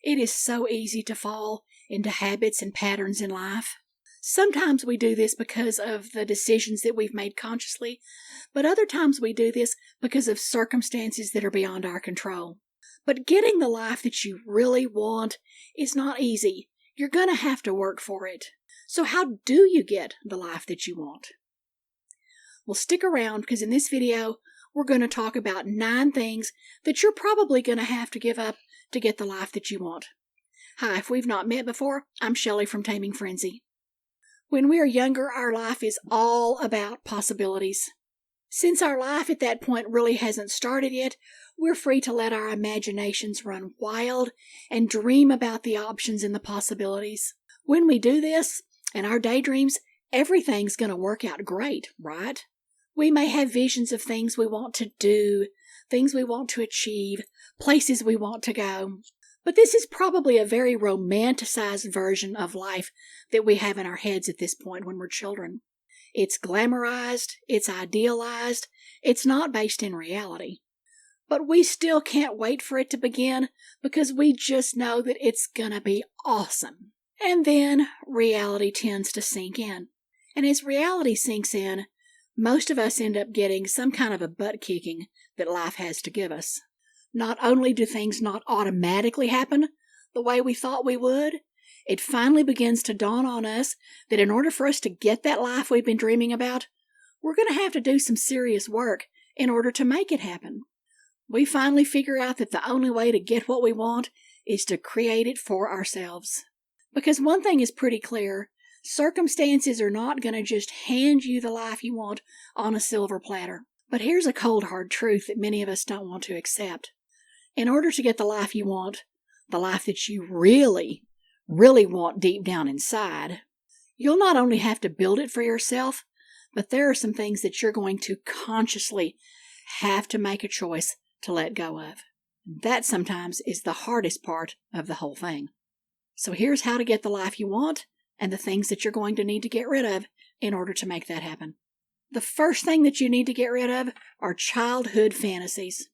It is so easy to fall into habits and patterns in life. Sometimes we do this because of the decisions that we've made consciously, but other times we do this because of circumstances that are beyond our control. But getting the life that you really want is not easy. You're going to have to work for it. So how do you get the life that you want? Well, stick around because in this video, we're going to talk about 9 things that you're probably going to have to give up to get the life that you want. Hi, if we've not met before, I'm Shelley from Taming Frenzy. When we are younger, our life is all about possibilities. Since our life at that point really hasn't started yet, we're free to let our imaginations run wild and dream about the options and the possibilities. When we do this, in our daydreams, everything's going to work out great, right? We may have visions of things we want to do, things we want to achieve, places we want to go. But this is probably a very romanticized version of life that we have in our heads at this point when we're children. It's glamorized, it's idealized, it's not based in reality. But we still can't wait for it to begin because we just know that it's gonna be awesome. And then reality tends to sink in. And as reality sinks in, most of us end up getting some kind of a butt kicking that life has to give us. Not only do things not automatically happen the way we thought we would, it finally begins to dawn on us that in order for us to get that life we've been dreaming about, we're going to have to do some serious work in order to make it happen. We finally figure out that the only way to get what we want is to create it for ourselves. Because one thing is pretty clear, circumstances are not going to just hand you the life you want on a silver platter. But here's a cold hard truth that many of us don't want to accept. In order to get the life you want, the life that you really want deep down inside, you'll not only have to build it for yourself, but there are some things that you're going to consciously have to make a choice to let go of. That sometimes is the hardest part of the whole thing. So here's how to get the life you want and the things that you're going to need to get rid of in order to make that happen. The first thing that you need to get rid of are childhood fantasies.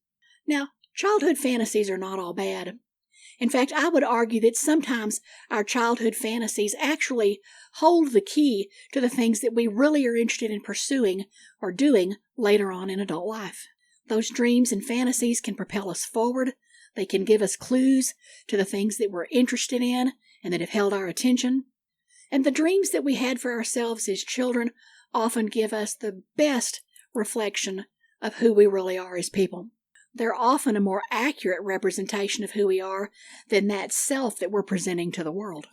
Now, childhood fantasies are not all bad. In fact, I would argue that sometimes our childhood fantasies actually hold the key to the things that we really are interested in pursuing or doing later on in adult life. Those dreams and fantasies can propel us forward. They can give us clues to the things that we're interested in and that have held our attention. And the dreams that we had for ourselves as children often give us the best reflection of who we really are as people. They're often a more accurate representation of who we are than that self that we're presenting to the world.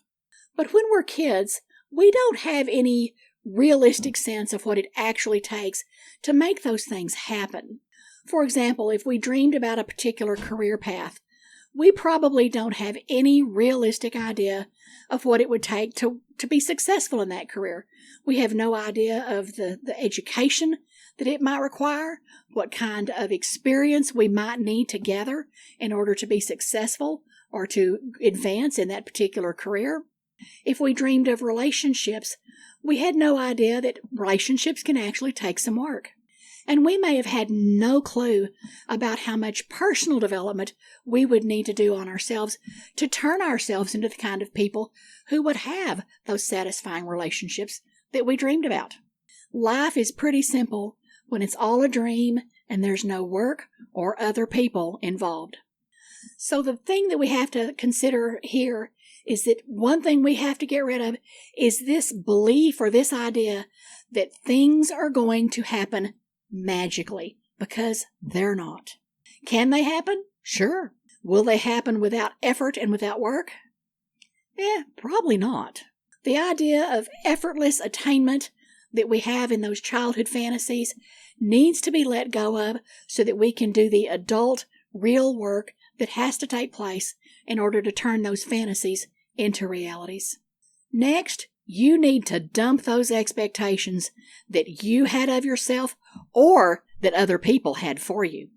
But when we're kids, we don't have any realistic sense of what it actually takes to make those things happen. For example, if we dreamed about a particular career path, we probably don't have any realistic idea of what it would take to be successful in that career. We have no idea of the education that it might require, what kind of experience we might need to gather in order to be successful or to advance in that particular career. If we dreamed of relationships, we had no idea that relationships can actually take some work. And we may have had no clue about how much personal development we would need to do on ourselves to turn ourselves into the kind of people who would have those satisfying relationships that we dreamed about. Life is pretty simple when it's all a dream and there's no work or other people involved. So the thing that we have to consider here is that one thing we have to get rid of is this belief or this idea that things are going to happen magically, because they're not. Can they happen? Sure. Will they happen without effort and without work? Probably not. The idea of effortless attainment that we have in those childhood fantasies needs to be let go of so that we can do the adult, real work that has to take place in order to turn those fantasies into realities. Next, you need to dump those expectations that you had of yourself or that other people had for you.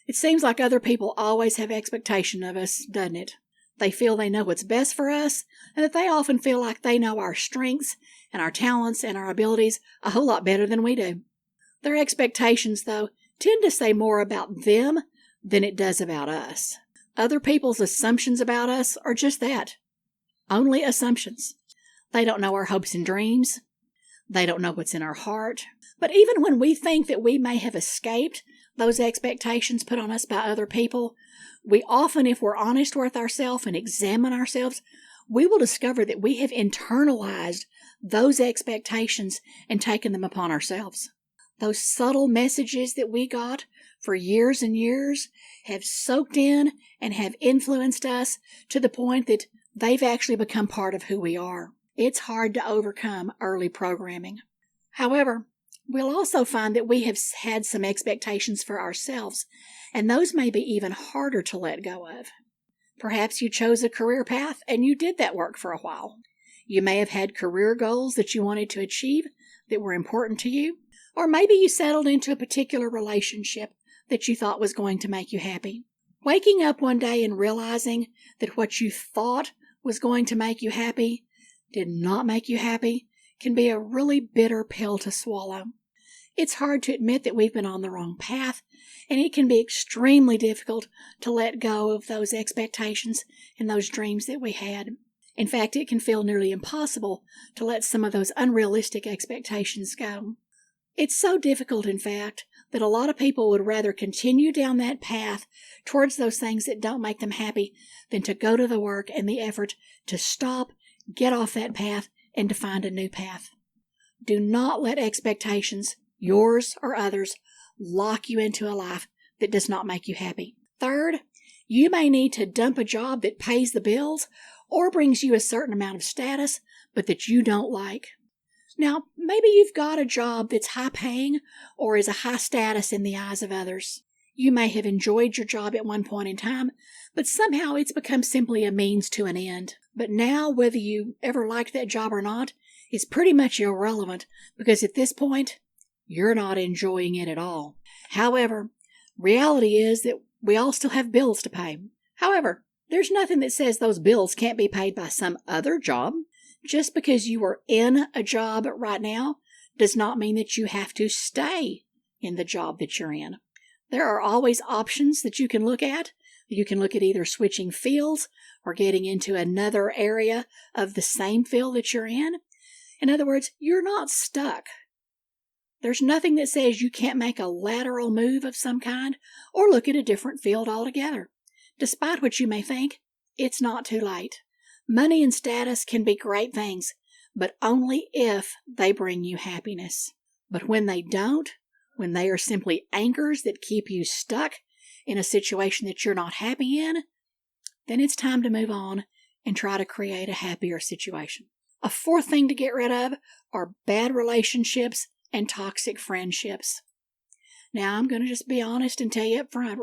It seems like other people always have expectation of us, doesn't it? They feel they know what's best for us, and that they often feel like they know our strengths and our talents and our abilities a whole lot better than we do. Their expectations, though, tend to say more about them than it does about us. Other people's assumptions about us are just that. Only assumptions. They don't know our hopes and dreams. They don't know what's in our heart. But even when we think that we may have escaped those expectations put on us by other people, we often, if we're honest with ourselves and examine ourselves, we will discover that we have internalized those expectations and taken them upon ourselves. Those subtle messages that we got for years and years have soaked in and have influenced us to the point that they've actually become part of who we are. It's hard to overcome early programming. However, we'll also find that we have had some expectations for ourselves, and those may be even harder to let go of. Perhaps you chose a career path and you did that work for a while. You may have had career goals that you wanted to achieve that were important to you, or maybe you settled into a particular relationship that you thought was going to make you happy. Waking up one day and realizing that what you thought was going to make you happy did not make you happy can be a really bitter pill to swallow. It's hard to admit that we've been on the wrong path, and it can be extremely difficult to let go of those expectations and those dreams that we had. In fact, it can feel nearly impossible to let some of those unrealistic expectations go. It's so difficult, in fact, that a lot of people would rather continue down that path towards those things that don't make them happy than to go to the work and the effort to stop, get off that path, and to find a new path. Do not let expectations, yours or others, lock you into a life that does not make you happy. Third, you may need to dump a job that pays the bills or brings you a certain amount of status, but that you don't like. Now, maybe you've got a job that's high paying or is a high status in the eyes of others. You may have enjoyed your job at one point in time, but somehow it's become simply a means to an end. But now, whether you ever liked that job or not is pretty much irrelevant, because at this point, you're not enjoying it at all. However, reality is that we all still have bills to pay. However, there's nothing that says those bills can't be paid by some other job. Just because you are in a job right now does not mean that you have to stay in the job that you're in. There are always options that you can look at. You can look at either switching fields or getting into another area of the same field that you're in. In other words, you're not stuck. There's nothing that says you can't make a lateral move of some kind or look at a different field altogether. Despite what you may think, it's not too late. Money and status can be great things, but only if they bring you happiness. But when they don't, when they are simply anchors that keep you stuck in a situation that you're not happy in, then it's time to move on and try to create a happier situation. A fourth thing to get rid of are bad relationships and toxic friendships. Now, I'm going to just be honest and tell you up front,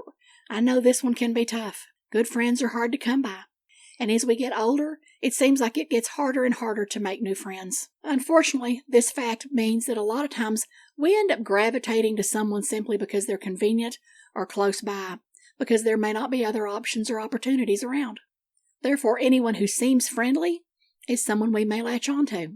I know this one can be tough. Good friends are hard to come by. And as we get older, it seems like it gets harder and harder to make new friends. Unfortunately, this fact means that a lot of times we end up gravitating to someone simply because they're convenient or close by, because there may not be other options or opportunities around. Therefore, anyone who seems friendly is someone we may latch onto.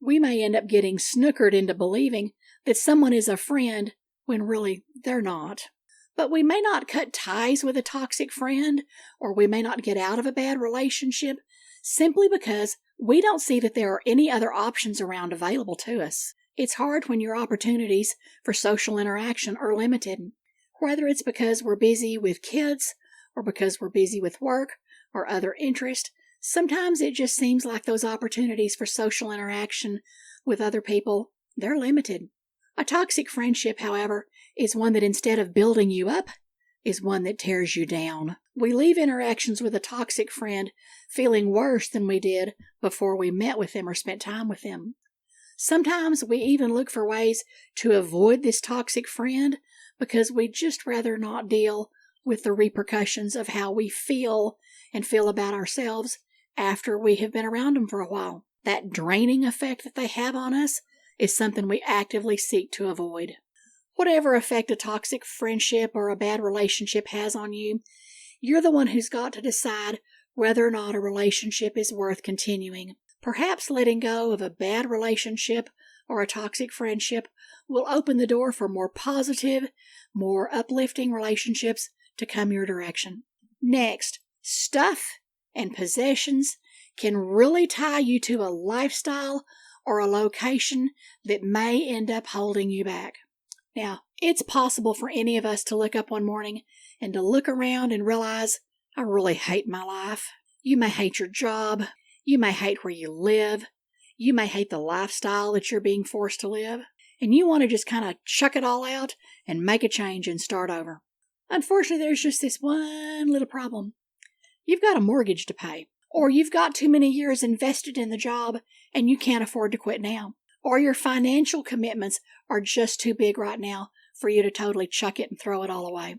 We may end up getting snookered into believing that someone is a friend when really they're not. But we may not cut ties with a toxic friend, or we may not get out of a bad relationship simply because we don't see that there are any other options around available to us. It's hard when your opportunities for social interaction are limited, whether it's because we're busy with kids, or because we're busy with work, or other interests. Sometimes it just seems like those opportunities for social interaction with other people, they're limited. A toxic friendship, however, is one that instead of building you up, is one that tears you down. We leave interactions with a toxic friend feeling worse than we did before we met with them or spent time with them. Sometimes we even look for ways to avoid this toxic friend because we'd just rather not deal with the repercussions of how we feel and feel about ourselves after we have been around them for a while. That draining effect that they have on us is something we actively seek to avoid. Whatever effect a toxic friendship or a bad relationship has on you, you're the one who's got to decide whether or not a relationship is worth continuing. Perhaps letting go of a bad relationship or a toxic friendship will open the door for more positive, more uplifting relationships to come your direction. Next, stuff and possessions can really tie you to a lifestyle or a location that may end up holding you back. Now, it's possible for any of us to look up one morning and to look around and realize, I really hate my life. You may hate your job. You may hate where you live. You may hate the lifestyle that you're being forced to live. And you want to just kind of chuck it all out and make a change and start over. Unfortunately, there's just this one little problem. You've got a mortgage to pay. Or you've got too many years invested in the job and you can't afford to quit now. Or your financial commitments are just too big right now for you to totally chuck it and throw it all away.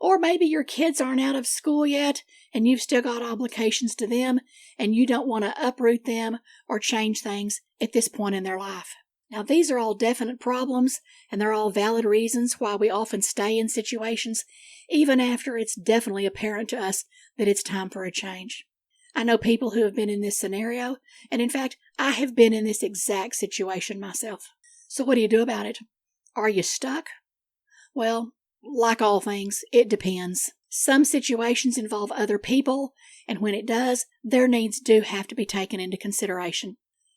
Or maybe your kids aren't out of school yet and you've still got obligations to them and you don't want to uproot them or change things at this point in their life. Now, these are all definite problems and they're all valid reasons why we often stay in situations even after it's definitely apparent to us that it's time for a change. I know people who have been in this scenario, and in fact, I have been in this exact situation myself. So what do you do about it? Are you stuck? Well, like all things, it depends. Some situations involve other people, and when it does, their needs do have to be taken into consideration.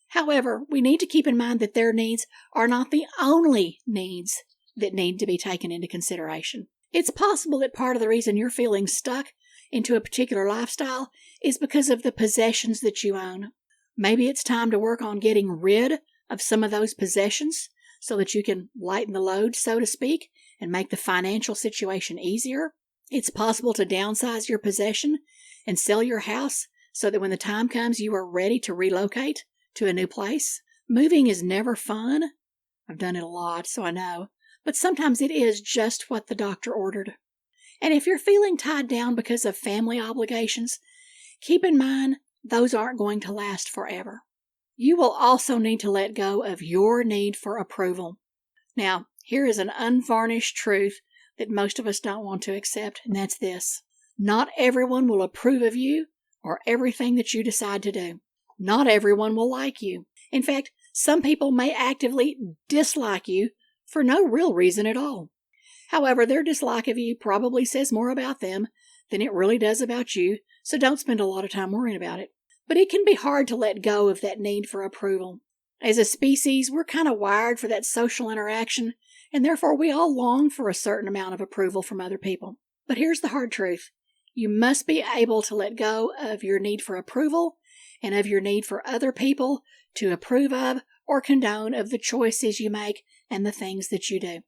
However, we need to keep in mind that their needs are not the only needs that need to be taken into consideration. It's possible that part of the reason you're feeling stuck into a particular lifestyle is because of the possessions that you own. Maybe it's time to work on getting rid of some of those possessions so that you can lighten the load, so to speak, and make the financial situation easier. It's possible to downsize your possession and sell your house so that when the time comes you are ready to relocate to a new place. Moving is never fun. I've done it a lot, so I know. But sometimes it is just what the doctor ordered. And if you're feeling tied down because of family obligations, keep in mind those aren't going to last forever. You will also need to let go of your need for approval. Now, here is an unvarnished truth that most of us don't want to accept, and that's this. Not everyone will approve of you or everything that you decide to do. Not everyone will like you. In fact, some people may actively dislike you for no real reason at all. However, their dislike of you probably says more about them than it really does about you, so don't spend a lot of time worrying about it. But it can be hard to let go of that need for approval. As a species, we're kind of wired for that social interaction, and therefore we all long for a certain amount of approval from other people. But here's the hard truth. You must be able to let go of your need for approval and of your need for other people to approve of or condone of the choices you make and the things that you do.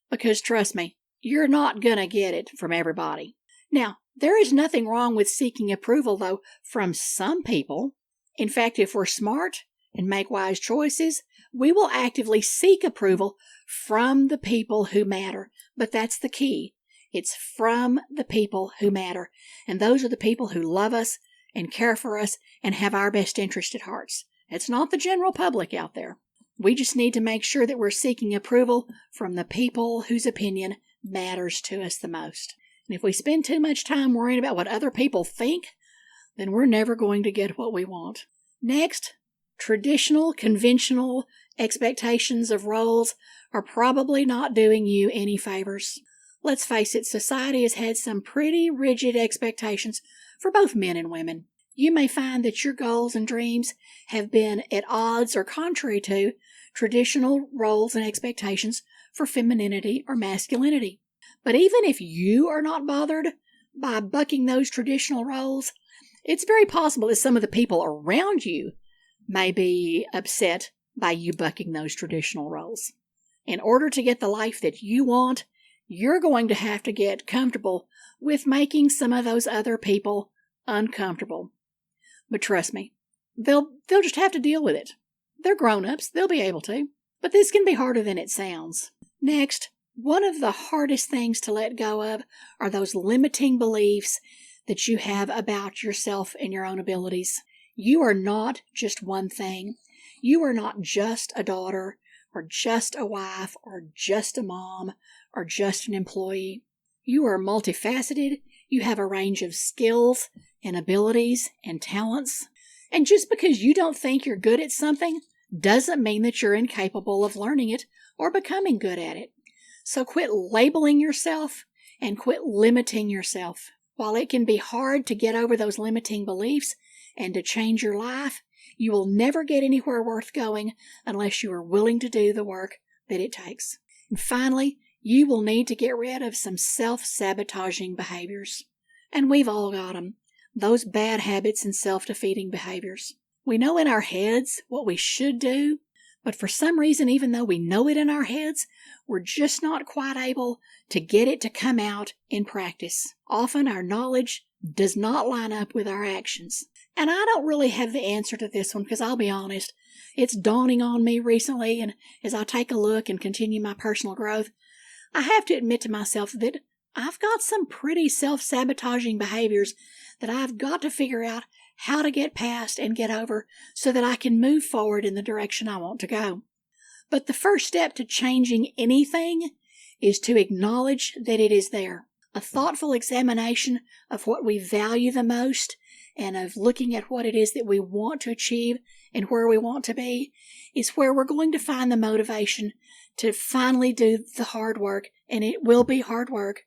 Because trust me, you're not going to get it from everybody. Now, there is nothing wrong with seeking approval, though, from some people. In fact, if we're smart and make wise choices, we will actively seek approval from the people who matter. But that's the key. It's from the people who matter. And those are the people who love us and care for us and have our best interest at heart. It's not the general public out there. We just need to make sure that we're seeking approval from the people whose opinion matters to us the most. And if we spend too much time worrying about what other people think, then we're never going to get what we want. Next, traditional, conventional expectations of roles are probably not doing you any favors. Let's face it, society has had some pretty rigid expectations for both men and women. You may find that your goals and dreams have been at odds or contrary to traditional roles and expectations for femininity or masculinity. But even if you are not bothered by bucking those traditional roles, it's very possible that some of the people around you may be upset by you bucking those traditional roles. In order to get the life that you want, you're going to have to get comfortable with making some of those other people uncomfortable. But trust me, they'll just have to deal with it. They're grown-ups, they'll be able to. But this can be harder than it sounds. Next, one of the hardest things to let go of are those limiting beliefs that you have about yourself and your own abilities. You are not just one thing. You are not just a daughter, or just a wife, or just a mom, or just an employee. You are multifaceted. You have a range of skills and abilities and talents. And just because you don't think you're good at something doesn't mean that you're incapable of learning it or becoming good at it. So quit labeling yourself and quit limiting yourself. While it can be hard to get over those limiting beliefs and to change your life, you will never get anywhere worth going unless you are willing to do the work that it takes. And finally, you will need to get rid of some self-sabotaging behaviors. And we've all got them. Those bad habits and self-defeating behaviors. We know in our heads what we should do, but for some reason, even though we know it in our heads, we're just not quite able to get it to come out in practice. Often our knowledge does not line up with our actions. And I don't really have the answer to this one because I'll be honest, it's dawning on me recently, and as I take a look and continue my personal growth, I have to admit to myself that I've got some pretty self-sabotaging behaviors that I've got to figure out how to get past and get over so that I can move forward in the direction I want to go. But the first step to changing anything is to acknowledge that it is there. A thoughtful examination of what we value the most and of looking at what it is that we want to achieve and where we want to be is where we're going to find the motivation to finally do the hard work, and it will be hard work,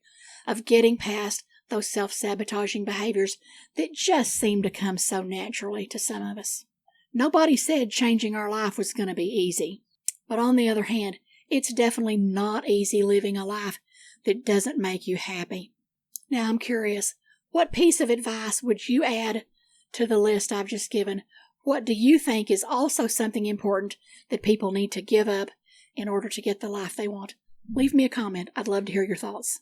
of getting past those self-sabotaging behaviors that just seem to come so naturally to some of us. Nobody said changing our life was going to be easy. But on the other hand, it's definitely not easy living a life that doesn't make you happy. Now I'm curious, what piece of advice would you add to the list I've just given? What do you think is also something important that people need to give up in order to get the life they want? Leave me a comment. I'd love to hear your thoughts.